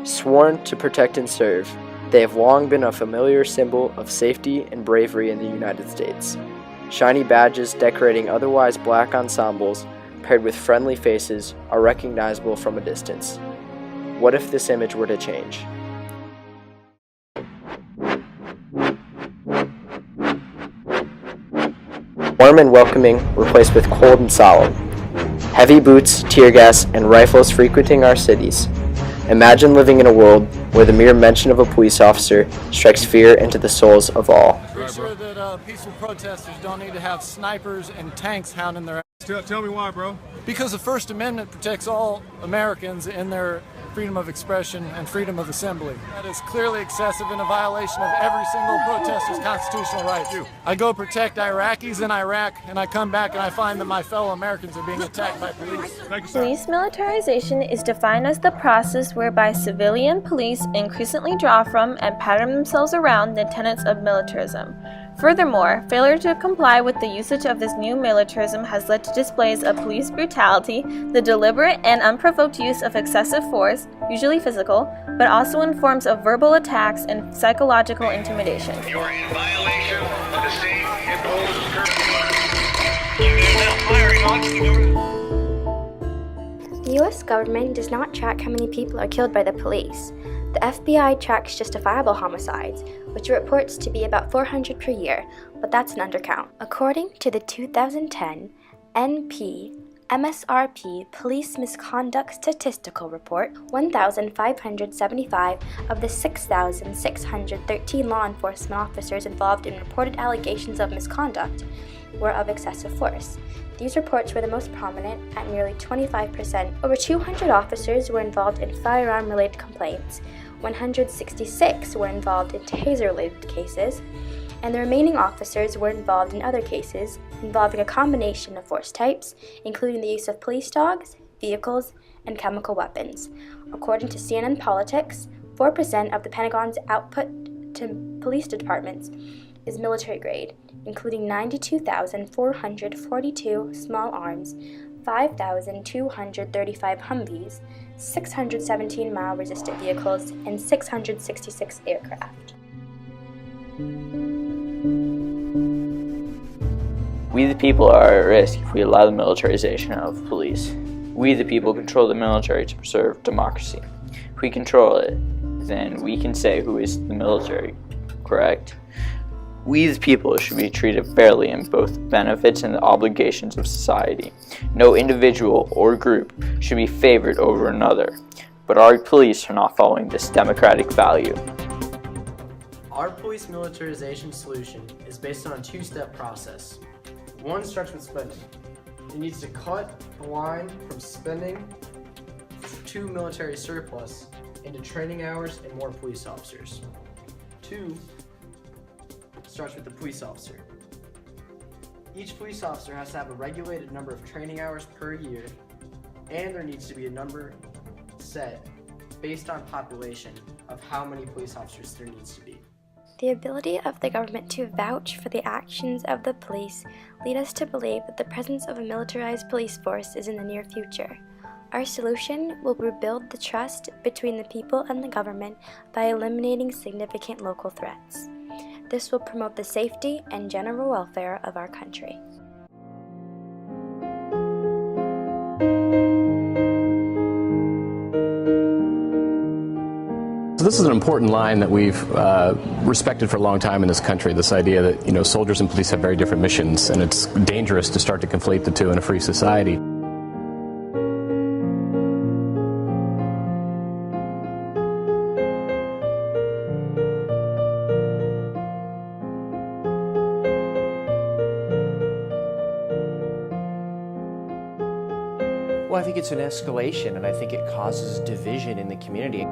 Sworn to protect and serve, they have long been a familiar symbol of safety and bravery in the United States. Shiny badges decorating otherwise black ensembles, paired with friendly faces, are recognizable from a distance. What if this image were to change? Warm and welcoming replaced with cold and solemn. Heavy boots, tear gas, and rifles frequenting our cities. Imagine living in a world where the mere mention of a police officer strikes fear into the souls of all. Pretty sure that peaceful protesters don't need to have snipers and tanks hounding their ass. Tell me why, bro. Because the First Amendment protects all Americans in their freedom of expression and freedom of assembly. That is clearly excessive and a violation of every single protester's constitutional rights. I go protect Iraqis in Iraq, and I come back and I find that my fellow Americans are being attacked by police. Thank you, sir. Police militarization is defined as the process whereby civilian police increasingly draw from and pattern themselves around the tenets of militarism. Furthermore, failure to comply with the usage of this new militarism has led to displays of police brutality, the deliberate and unprovoked use of excessive force, usually physical, but also in forms of verbal attacks and psychological intimidation. You are in violation of the state imposed curfew. You are now firing on. The U.S. government does not track how many people are killed by the police. The FBI tracks justifiable homicides, which it reports to be about 400 per year, but that's an undercount. According to the 2010 MSRP Police Misconduct Statistical Report, 1,575 of the 6,613 law enforcement officers involved in reported allegations of misconduct were of excessive force. These reports were the most prominent at nearly 25%. Over 200 officers were involved in firearm-related complaints, 166 were involved in taser-related cases, and the remaining officers were involved in other cases involving a combination of force types, including the use of police dogs, vehicles, and chemical weapons. According to CNN Politics, 4% of the Pentagon's output to police departments is military grade, including 92,442 small arms, 5,235 Humvees, 617 mile-resistant vehicles, and 666 aircraft. We the people are at risk if we allow the militarization of police. We the people control the military to preserve democracy. If we control it, then we can say who is the military, correct? We the people should be treated fairly in both benefits and the obligations of society. No individual or group should be favored over another, but our police are not following this democratic value. Our police militarization solution is based on a two-step process. One starts with spending. It needs to cut the line from spending to military surplus into training hours and more police officers. Two starts with the police officer. Each police officer has to have a regulated number of training hours per year, and there needs to be a number set based on population of how many police officers there needs to be. The ability of the government to vouch for the actions of the police lead us to believe that the presence of a militarized police force is in the near future. Our solution will rebuild the trust between the people and the government by eliminating significant local threats. This will promote the safety and general welfare of our country. So this is an important line that we've respected for a long time in this country, this idea that, soldiers and police have very different missions, and it's dangerous to start to conflate the two in a free society. Well, I think it's an escalation, and I think it causes division in the community.